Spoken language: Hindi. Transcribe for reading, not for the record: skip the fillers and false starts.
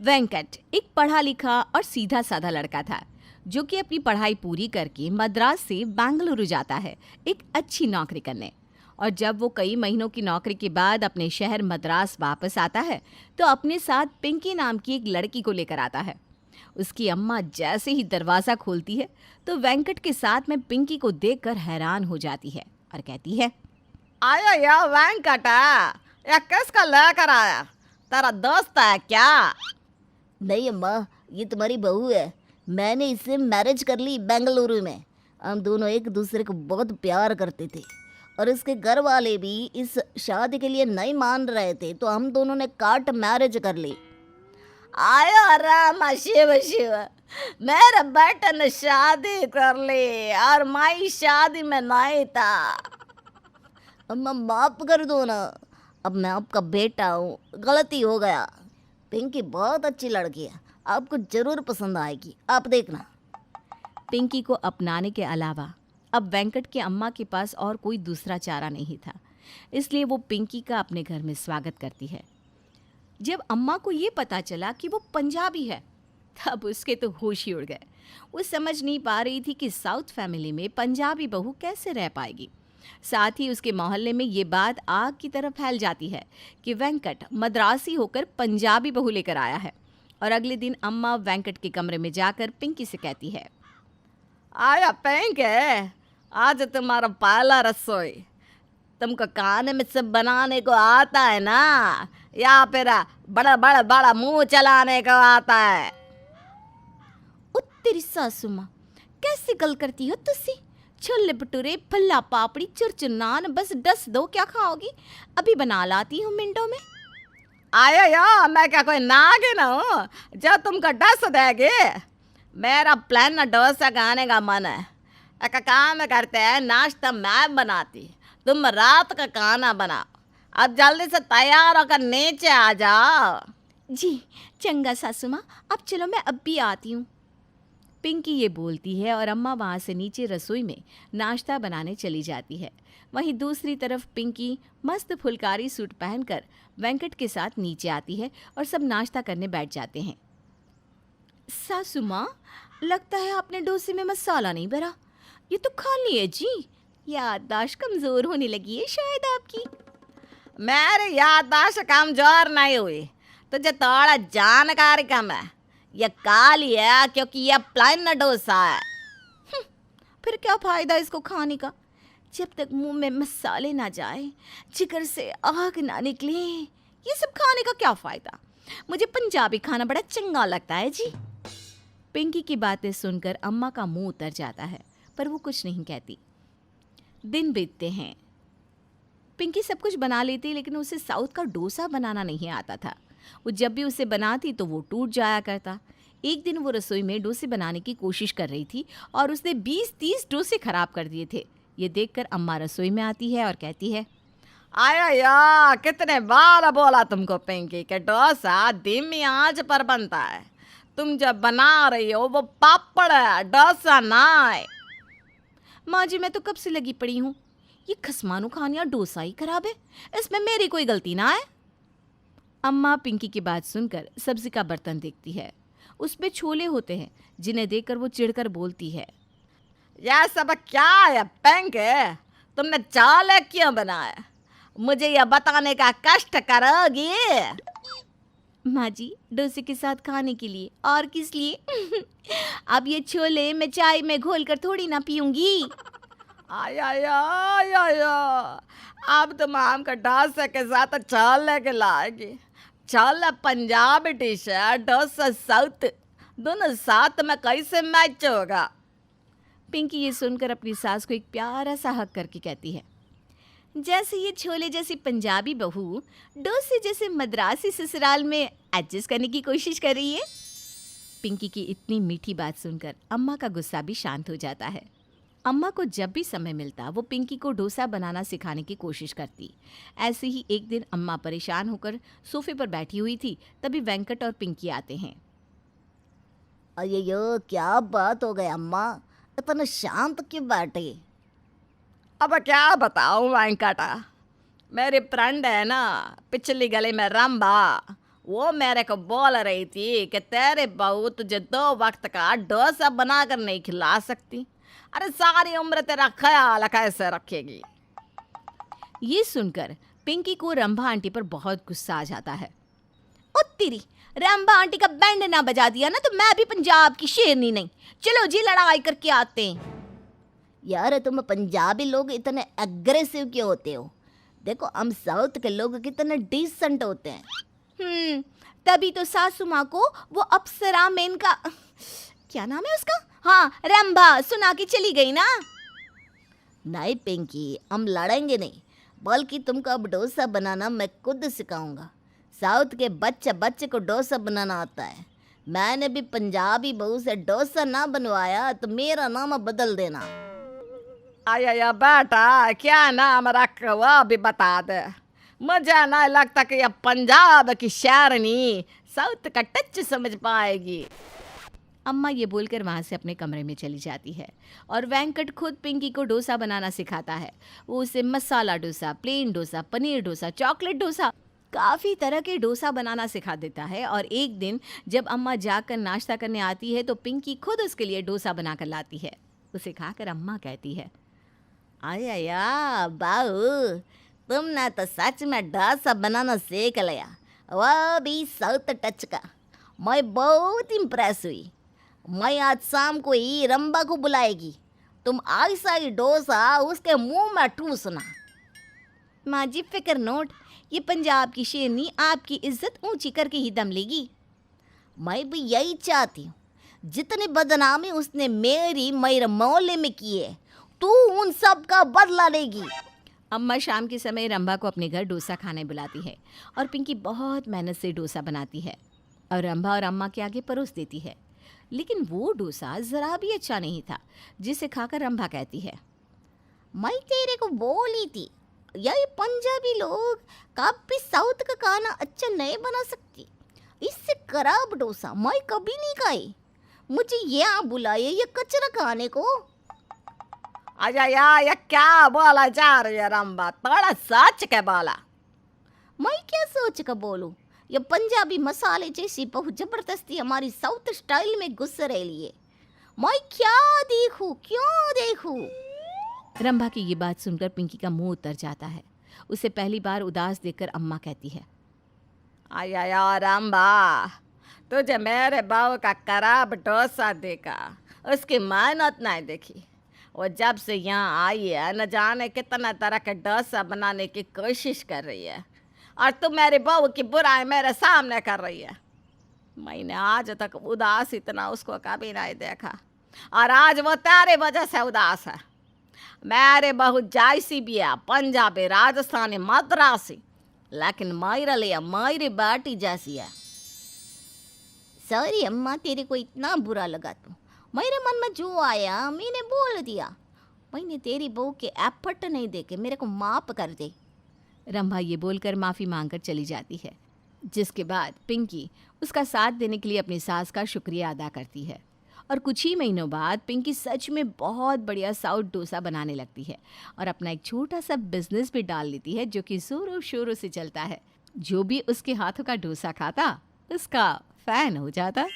वेंकट एक पढ़ा लिखा और सीधा साधा लड़का था जो कि अपनी पढ़ाई पूरी करके मद्रास से बेंगलुरु जाता है एक अच्छी नौकरी करने। और जब वो कई महीनों की नौकरी के बाद अपने शहर मद्रास वापस आता है तो अपने साथ पिंकी नाम की एक लड़की को लेकर आता है। उसकी अम्मा जैसे ही दरवाज़ा खोलती है तो वेंकट के साथ में पिंकी को देखकर हैरान हो जाती है और कहती है, आया या वेंकट है या किसका लेकर आया? तेरा दोस्त है क्या? नहीं अम्मा, ये तुम्हारी बहू है। मैंने इससे मैरिज कर ली बेंगलुरु में। हम दोनों एक दूसरे को बहुत प्यार करते थे और इसके घर वाले भी इस शादी के लिए नहीं मान रहे थे, तो हम दोनों ने काट मैरिज कर ली। आया राम शिव शिव, मेरे बेटे ने शादी कर ली और मैं शादी में नहीं था। अम्मा माफ कर दो ना, अब मैं आपका बेटा हूँ, गलती हो गया। पिंकी बहुत अच्छी लड़की है, आपको जरूर पसंद आएगी, आप देखना। पिंकी को अपनाने के अलावा अब वेंकट के अम्मा के पास और कोई दूसरा चारा नहीं था, इसलिए वो पिंकी का अपने घर में स्वागत करती है। जब अम्मा को ये पता चला कि वो पंजाबी है तब उसके तो होश ही उड़ गए। वो समझ नहीं पा रही थी कि साउथ फैमिली में पंजाबी बहू कैसे रह पाएगी। साथ ही उसके मोहल्ले में ये बात आग की तरह फैल जाती है कि वेंकट मद्रासी होकर पंजाबी बहू लेकर आया है। और अगले दिन अम्मा वेंकट के कमरे में जाकर पिंकी से कहती है, आया पिंकी, आज तुम्हारा पहला रसोई। तुमको खाने में सब बनाने को आता है ना, या फिर बड़ा बड़ा बड़ा मुंह चलाने को आता है? ओ तेरी सासू माँ, कैसी गल करती हो तुसी? छोले भटूरे, फल्ला पापड़ी, चुरचुर नान, बस डस दो, क्या खाओगी? अभी बना लाती हूँ मिनटों में। आया या मैं क्या कोई नागिन हूँ जो तुमको डस देगी? मेरा प्लान डोसा खाने का मन है। एक काम करते हैं, नाश्ता मैं बनाती, तुम रात का खाना बनाओ। अब जल्दी से तैयार होकर नीचे आ जाओ। जी चंगा सासू माँ, अब चलो मैं अब भी आती हूँ। पिंकी ये बोलती है और अम्मा वहाँ से नीचे रसोई में नाश्ता बनाने चली जाती है। वहीं दूसरी तरफ पिंकी मस्त फुलकारी सूट पहनकर वेंकट के साथ नीचे आती है और सब नाश्ता करने बैठ जाते हैं। सासू माँ, लगता है आपने डोसे में मसाला नहीं भरा, ये तो खाली है जी। याददाश्त कमज़ोर होने लगी है शायद आपकी। मेरी याददाश्त कमजोर नहीं हुई, तुझे थोड़ा जानकारी कम है। यह काली है क्योंकि यह प्लेन डोसा है। फिर क्या फ़ायदा इसको खाने का, जब तक मुंह में मसाले ना जाए, जिगर से आग ना निकले, ये सब खाने का क्या फ़ायदा? मुझे पंजाबी खाना बड़ा चंगा लगता है जी। पिंकी की बातें सुनकर अम्मा का मुंह उतर जाता है, पर वो कुछ नहीं कहती। दिन बीतते हैं। पिंकी सब कुछ बना लेती, लेकिन उसे साउथ का डोसा बनाना नहीं आता था। वो जब भी उसे बनाती तो वो टूट जाया करता। एक दिन वो रसोई में डोसे बनाने की कोशिश कर रही थी और उसने 20-30 डोसे खराब कर दिए थे। ये देखकर अम्मा रसोई में आती है और कहती है, आया या कितने बार बोला तुमको पिंकी के डोसा धीमी आंच पर बनता है। तुम जब बना रही हो वो पापड़ है, डोसा ना है। माँ जी, मैं तो कब से लगी पड़ी हूँ, ये खसमानू खानिया डोसा ही खराब है, इसमें मेरी कोई गलती ना है। अम्मा पिंकी की बात सुनकर सब्जी का बर्तन देखती है। उसमें छोले होते हैं, जिन्हें देखकर वो चिढ़कर बोलती है, यह सब क्या है पिंकी? तुमने चावल क्यों बनाया? मुझे यह बताने का कष्ट करोगी? माँ जी, डोसे के साथ खाने के लिए, और किस लिए? अब ये छोले मैं चाय में घोलकर थोड़ी ना पीऊंगी। आया अब तुम आम का डोसा के साथ चावल लेके लाएगी। चावल पंजाबी डिश है, डोसा साउथ, दोनों साथ में कैसे मैच होगा? पिंकी ये सुनकर अपनी सास को एक प्यारा सा हक करके कहती है, जैसे ये छोले जैसी पंजाबी बहू डोसे जैसे मद्रासी ससुराल में एडजस्ट करने की कोशिश कर रही है। पिंकी की इतनी मीठी बात सुनकर अम्मा का गुस्सा भी शांत हो जाता है। अम्मा को जब भी समय मिलता वो पिंकी को डोसा बनाना सिखाने की कोशिश करती। ऐसे ही एक दिन अम्मा परेशान होकर सोफे पर बैठी हुई थी, तभी वेंकट और पिंकी आते हैं। अयो, क्या बात हो गई अम्मा, इतना शांत क्यों बैठे? अब क्या बताऊं वेंकटा, मेरी फ्रेंड है ना पिछली गली में रंबा, वो मेरे को बोल रही थी कि तेरे बहू तुझे 2 वक्त का डोसा बनाकर नहीं खिला सकती। अरे सारी उम्र तेरा ख्याल कैसे रखेगी? ये सुनकर पिंकी को रंभा आंटी पर बहुत गुस्सा आ जाता है। ओ तेरी, रंभा आंटी का बैंड ना बजा दिया ना तो मैं भी पंजाब की शेरनी नहीं। चलो जी लड़ाई करके आते हैं। यार तुम पंजाबी लोग इतने एग्रेसिव क्यों होते हो? देखो हम साउथ के लोग कितने डिसेंट होते हैं। तभी तो सासू माँ को वो अप्सरा मेन का क्या नाम है उसका, हाँ रंभा सुना के चली गई ना। नहीं पिंकी, हम लड़ेंगे नहीं, बल्कि तुमको अब डोसा बनाना मैं खुद सिखाऊंगा। साउथ के बच्चे बच्चे को डोसा बनाना आता है। मैंने भी पंजाबी बहू से डोसा ना बनवाया तो मेरा नाम बदल देना। आया बेटा, क्या नाम रख वो भी बता दे। मुझे नहीं लगता कि ये पंजाब की शेरनी साउथ का टच समझ पाएगी। अम्मा ये बोलकर वहाँ से अपने कमरे में चली जाती है और वेंकट खुद पिंकी को डोसा बनाना सिखाता है। वो उसे मसाला डोसा, प्लेन डोसा, पनीर डोसा, चॉकलेट डोसा, काफ़ी तरह के डोसा बनाना सिखा देता है। और एक दिन जब अम्मा जाकर नाश्ता करने आती है तो पिंकी खुद उसके लिए डोसा बना कर लाती है। उसे खाकर अम्मा कहती है, आया बाऊ, तुमने तो सच में डोसा बनाना सीख लिया, वो भी साउथ टच का। मैं बहुत इम्प्रेस हुई। मैं आज शाम को ही रंबा को बुलाएगी। तुम ऐसा ही डोसा उसके मुंह में ठूसना। माँ जी फिक्र नोट, ये पंजाब की शेरनी आपकी इज्जत ऊंची करके ही दम लेगी। मैं भी यही चाहती हूँ। जितनी बदनामी उसने मेरे मोहल्ले में की है, तू उन सब का बदला लेगी। अम्मा शाम के समय रंभा को अपने घर डोसा खाने बुलाती है और पिंकी बहुत मेहनत से डोसा बनाती है और रंभा और अम्मा के आगे परोस देती है। लेकिन वो डोसा ज़रा भी अच्छा नहीं था, जिसे खाकर रंभा कहती है, मैं तेरे को बोली थी, ये पंजाबी लोग कभी साउथ का खाना अच्छा नहीं बना सकती। इससे खराब डोसा मैं कभी नहीं खाई। मुझे यहाँ बुलाए ये कचरा खाने को। आया ये क्या बोला जा रही है रंबा? थोड़ा सच के बोला। मैं क्या सोच कर बोलूं? ये पंजाबी मसाले जैसी बहुत जबरदस्ती हमारी साउथ स्टाइल में घुस रही है। मैं क्या देखूं, क्यों देखूं? रंभा की ये बात सुनकर पिंकी का मुंह उतर जाता है। उसे पहली बार उदास देखकर अम्मा कहती है, आया रंबा, तुझे मेरे बहू का खराब डोसा देखा, उसकी मेहनत नहीं देखी। वो जब से यहाँ आई है न जाने कितना तरह का डोसा बनाने की कोशिश कर रही है और तू मेरी बहू की बुराई मेरे सामने कर रही है। मैंने आज तक उदास इतना उसको कभी नहीं देखा और आज वो तेरे वजह से उदास है। मेरे बहू जैसी भी है, पंजाबी, राजस्थानी, मद्रासी, लेकिन मेरे लिए मेरी बेटी जैसी है। सॉरी अम्मा, तेरे को इतना बुरा लगा तो मेरे मन में जो आया मैंने बोल दिया। मैंने तेरी बहू के एफर्ट नहीं देखे, मेरे को माफ कर दे। रंभा ये बोलकर माफ़ी मांगकर चली जाती है, जिसके बाद पिंकी उसका साथ देने के लिए अपनी सास का शुक्रिया अदा करती है। और कुछ ही महीनों बाद पिंकी सच में बहुत बढ़िया साउथ डोसा बनाने लगती है और अपना एक छोटा सा बिजनेस भी डाल लेती है, जो कि जोरों शोरों से चलता है। जो भी उसके हाथों का डोसा खाता उसका फैन हो जाता।